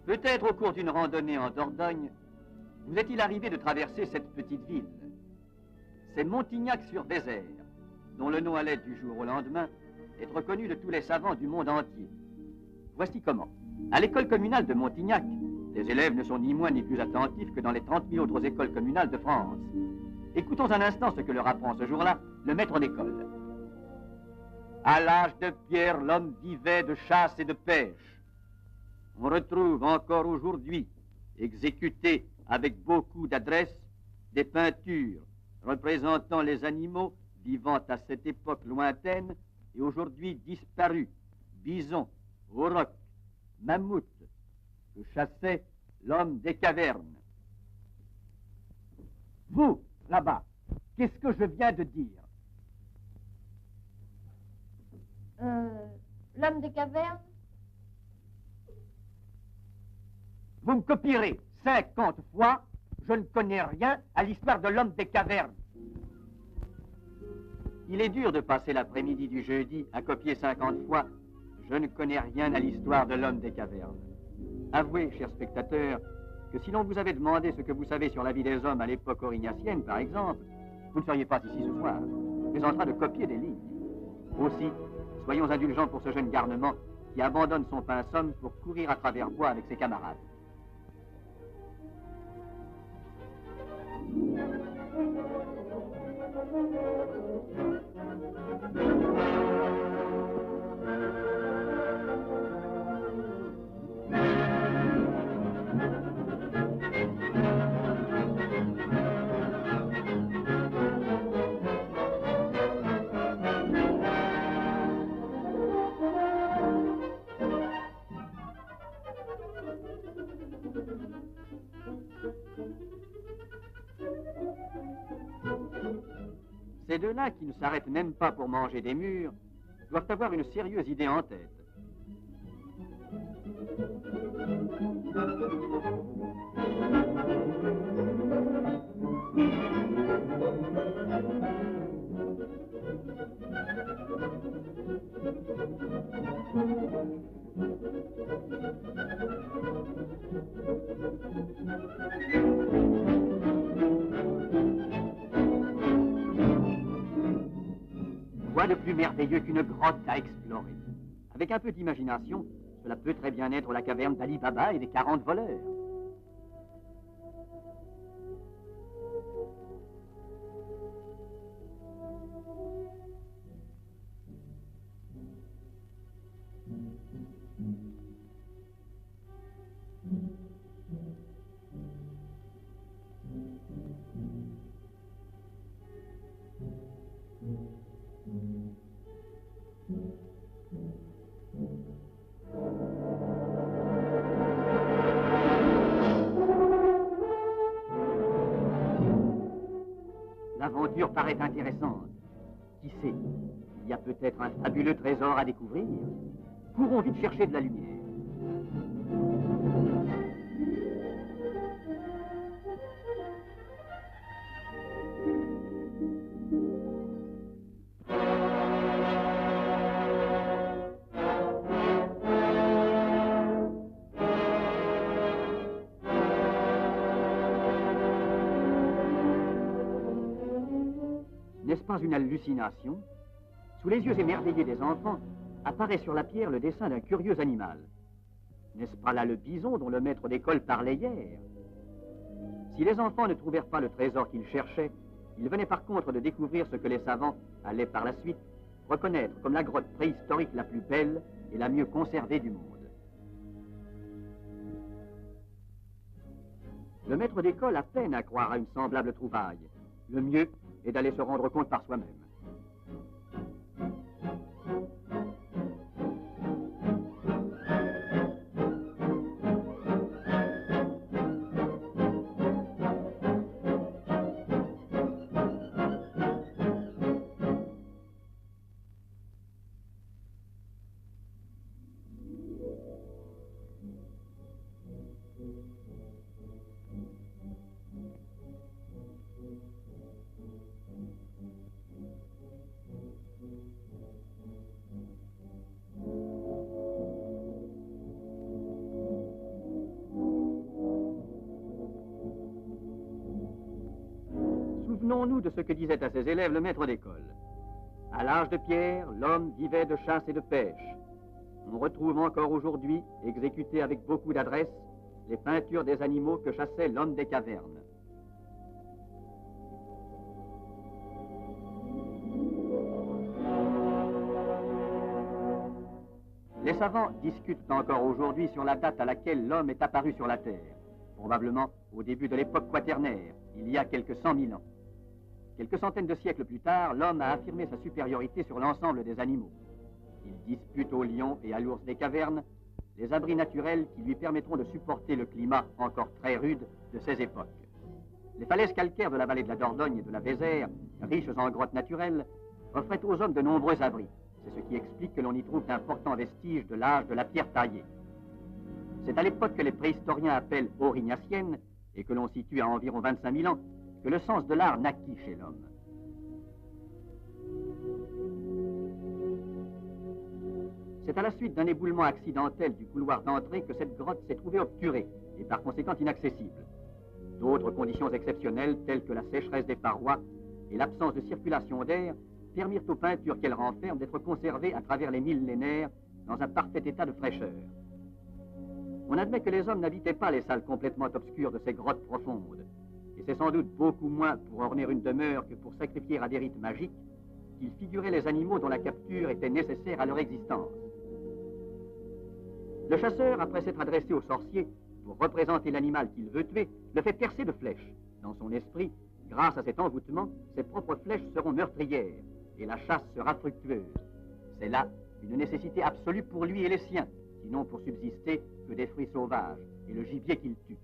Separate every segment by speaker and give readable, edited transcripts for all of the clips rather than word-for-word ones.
Speaker 1: Peut-être au cours d'une randonnée en Dordogne, vous est-il arrivé de traverser cette petite ville. C'est Montignac-sur-Vézère, dont le nom allait du jour au lendemain être connu de tous les savants du monde entier. Voici comment. À l'école communale de Montignac, les élèves ne sont ni moins ni plus attentifs que dans les 30 000 autres écoles communales de France. Écoutons un instant ce que leur apprend ce jour-là le maître d'école. À l'âge de pierre, l'homme vivait de chasse et de pêche. On retrouve encore aujourd'hui, exécutées avec beaucoup d'adresse, des peintures représentant les animaux vivant à cette époque lointaine et aujourd'hui disparus, bisons, aurochs, mammouths, que chassait l'homme des cavernes. Vous, là-bas, qu'est-ce que je viens de dire?
Speaker 2: L'homme des cavernes?
Speaker 1: Vous me copierez 50 fois, je ne connais rien à l'histoire de l'homme des cavernes. Il est dur de passer l'après-midi du jeudi à copier 50 fois. Je ne connais rien à l'histoire de l'homme des cavernes. Avouez, chers spectateurs, que si l'on vous avait demandé ce que vous savez sur la vie des hommes à l'époque aurignacienne, par exemple, vous ne seriez pas ici ce soir, mais en train de copier des lignes. Aussi, soyons indulgents pour ce jeune garnement qui abandonne son pinsomme pour courir à travers bois avec ses camarades. Ces deux-là, qui ne s'arrêtent même pas pour manger des mûres, doivent avoir une sérieuse idée en tête. Quoi de plus merveilleux qu'une grotte à explorer? Avec un peu d'imagination, cela peut très bien être la caverne d'Ali Baba et des 40 voleurs. L'aventure paraît intéressante. Qui sait, il y a peut-être un fabuleux trésor à découvrir. Courons vite chercher de la lumière. N'est-ce pas une hallucination? Sous les yeux émerveillés des enfants, apparaît sur la pierre le dessin d'un curieux animal. N'est-ce pas là le bison dont le maître d'école parlait hier? Si les enfants ne trouvèrent pas le trésor qu'ils cherchaient, ils venaient par contre de découvrir ce que les savants allaient par la suite reconnaître comme la grotte préhistorique la plus belle et la mieux conservée du monde. Le maître d'école a peine à croire à une semblable trouvaille. Le mieux est d'aller se rendre compte par soi-même. Souvenons-nous de ce que disait à ses élèves le maître d'école. À l'âge de pierre, l'homme vivait de chasse et de pêche. On retrouve encore aujourd'hui, exécutées avec beaucoup d'adresse, les peintures des animaux que chassait l'homme des cavernes. Les savants discutent encore aujourd'hui sur la date à laquelle l'homme est apparu sur la Terre, probablement au début de l'époque quaternaire, il y a quelques 100 000 ans. Quelques centaines de siècles plus tard, l'homme a affirmé sa supériorité sur l'ensemble des animaux. Il dispute aux lions et à l'ours des cavernes les abris naturels qui lui permettront de supporter le climat encore très rude de ces époques. Les falaises calcaires de la vallée de la Dordogne et de la Vézère, riches en grottes naturelles, offraient aux hommes de nombreux abris. C'est ce qui explique que l'on y trouve d'importants vestiges de l'âge de la pierre taillée. C'est à l'époque que les préhistoriens appellent aurignacienne et que l'on situe à environ 25 000 ans que le sens de l'art naquit chez l'homme. C'est à la suite d'un éboulement accidentel du couloir d'entrée que cette grotte s'est trouvée obturée et par conséquent inaccessible. D'autres conditions exceptionnelles, telles que la sécheresse des parois et l'absence de circulation d'air, permirent aux peintures qu'elles renferment d'être conservées à travers les millénaires dans un parfait état de fraîcheur. On admet que les hommes n'habitaient pas les salles complètement obscures de ces grottes profondes, et c'est sans doute beaucoup moins pour orner une demeure que pour sacrifier à des rites magiques qu'ils figuraient les animaux dont la capture était nécessaire à leur existence. Le chasseur, après s'être adressé au sorcier pour représenter l'animal qu'il veut tuer, le fait percer de flèches. Dans son esprit, grâce à cet envoûtement, ses propres flèches seront meurtrières et la chasse sera fructueuse. C'est là une nécessité absolue pour lui et les siens, sinon pour subsister que des fruits sauvages et le gibier qu'il tue.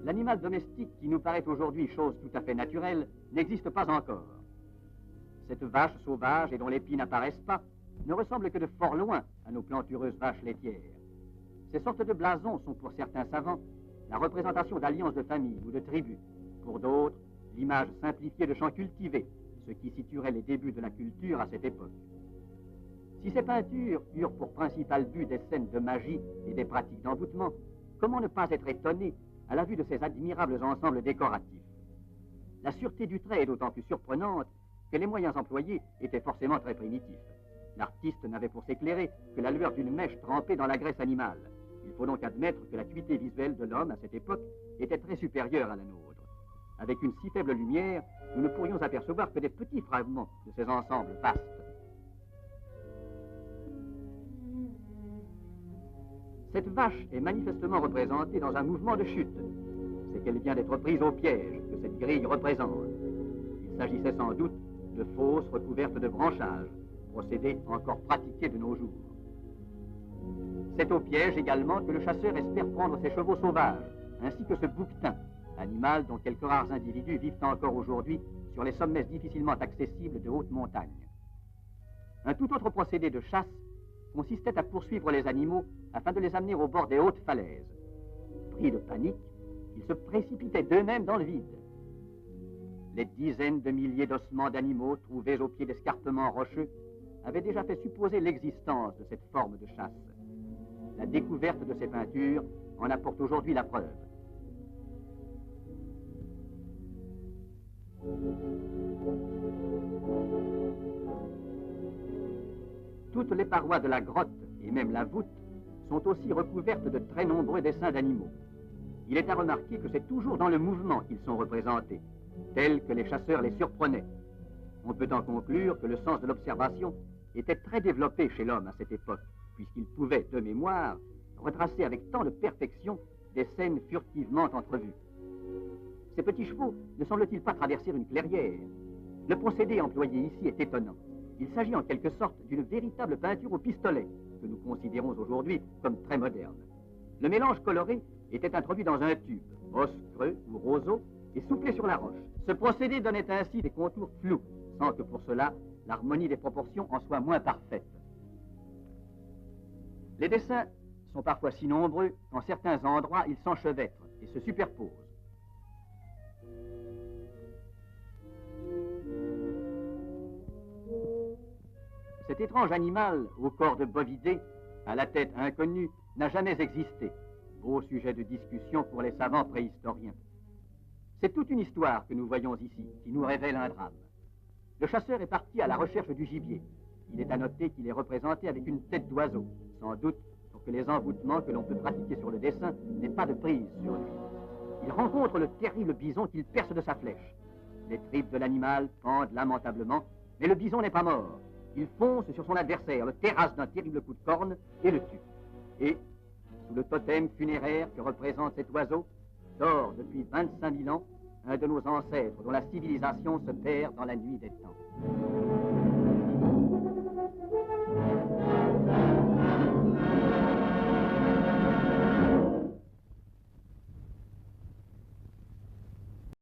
Speaker 1: L'animal domestique qui nous paraît aujourd'hui chose tout à fait naturelle n'existe pas encore. Cette vache sauvage et dont les pieds n'apparaissent pas ne ressemble que de fort loin à nos plantureuses vaches laitières. Ces sortes de blasons sont pour certains savants la représentation d'alliances de famille ou de tribus, pour d'autres l'image simplifiée de champs cultivés, ce qui situerait les débuts de la culture à cette époque. Si ces peintures eurent pour principal but des scènes de magie et des pratiques d'envoûtement, comment ne pas être étonné à la vue de ces admirables ensembles décoratifs? La sûreté du trait est d'autant plus surprenante que les moyens employés étaient forcément très primitifs. L'artiste n'avait pour s'éclairer que la lueur d'une mèche trempée dans la graisse animale. Il faut donc admettre que l'acuité visuelle de l'homme à cette époque était très supérieure à la nôtre. Avec une si faible lumière, nous ne pourrions apercevoir que des petits fragments de ces ensembles vastes. Cette vache est manifestement représentée dans un mouvement de chute. C'est qu'elle vient d'être prise au piège que cette grille représente. Il s'agissait sans doute de fosses recouvertes de branchages, procédé encore pratiqué de nos jours. C'est au piège également que le chasseur espère prendre ses chevaux sauvages, ainsi que ce bouquetin, animal dont quelques rares individus vivent encore aujourd'hui sur les sommets difficilement accessibles de hautes montagnes. Un tout autre procédé de chasse consistait à poursuivre les animaux afin de les amener au bord des hautes falaises. Pris de panique, ils se précipitaient d'eux-mêmes dans le vide. Les dizaines de milliers d'ossements d'animaux trouvés au pied d'escarpements rocheux avaient déjà fait supposer l'existence de cette forme de chasse. La découverte de ces peintures en apporte aujourd'hui la preuve. Toutes les parois de la grotte et même la voûte sont aussi recouvertes de très nombreux dessins d'animaux. Il est à remarquer que c'est toujours dans le mouvement qu'ils sont représentés, tels que les chasseurs les surprenaient. On peut en conclure que le sens de l'observation était très développé chez l'homme à cette époque, puisqu'il pouvait, de mémoire, retracer avec tant de perfection des scènes furtivement entrevues. Ces petits chevaux ne semblent-ils pas traverser une clairière? Le procédé employé ici est étonnant. Il s'agit en quelque sorte d'une véritable peinture au pistolet, que nous considérons aujourd'hui comme très moderne. Le mélange coloré était introduit dans un tube, os creux ou roseau, et soufflé sur la roche. Ce procédé donnait ainsi des contours flous, sans que pour cela, l'harmonie des proportions en soit moins parfaite. Les dessins sont parfois si nombreux qu'en certains endroits, ils s'enchevêtrent et se superposent. Cet étrange animal, au corps de bovidé, à la tête inconnue, n'a jamais existé. Beau sujet de discussion pour les savants préhistoriens. C'est toute une histoire que nous voyons ici, qui nous révèle un drame. Le chasseur est parti à la recherche du gibier. Il est à noter qu'il est représenté avec une tête d'oiseau, sans doute pour que les envoûtements que l'on peut pratiquer sur le dessin n'aient pas de prise sur lui. Il rencontre le terrible bison qu'il perce de sa flèche. Les tripes de l'animal pendent lamentablement, mais le bison n'est pas mort. Il fonce sur son adversaire, le terrasse d'un terrible coup de corne et le tue. Et, sous le totem funéraire que représente cet oiseau, dort depuis 25 000 ans un de nos ancêtres dont la civilisation se perd dans la nuit des temps.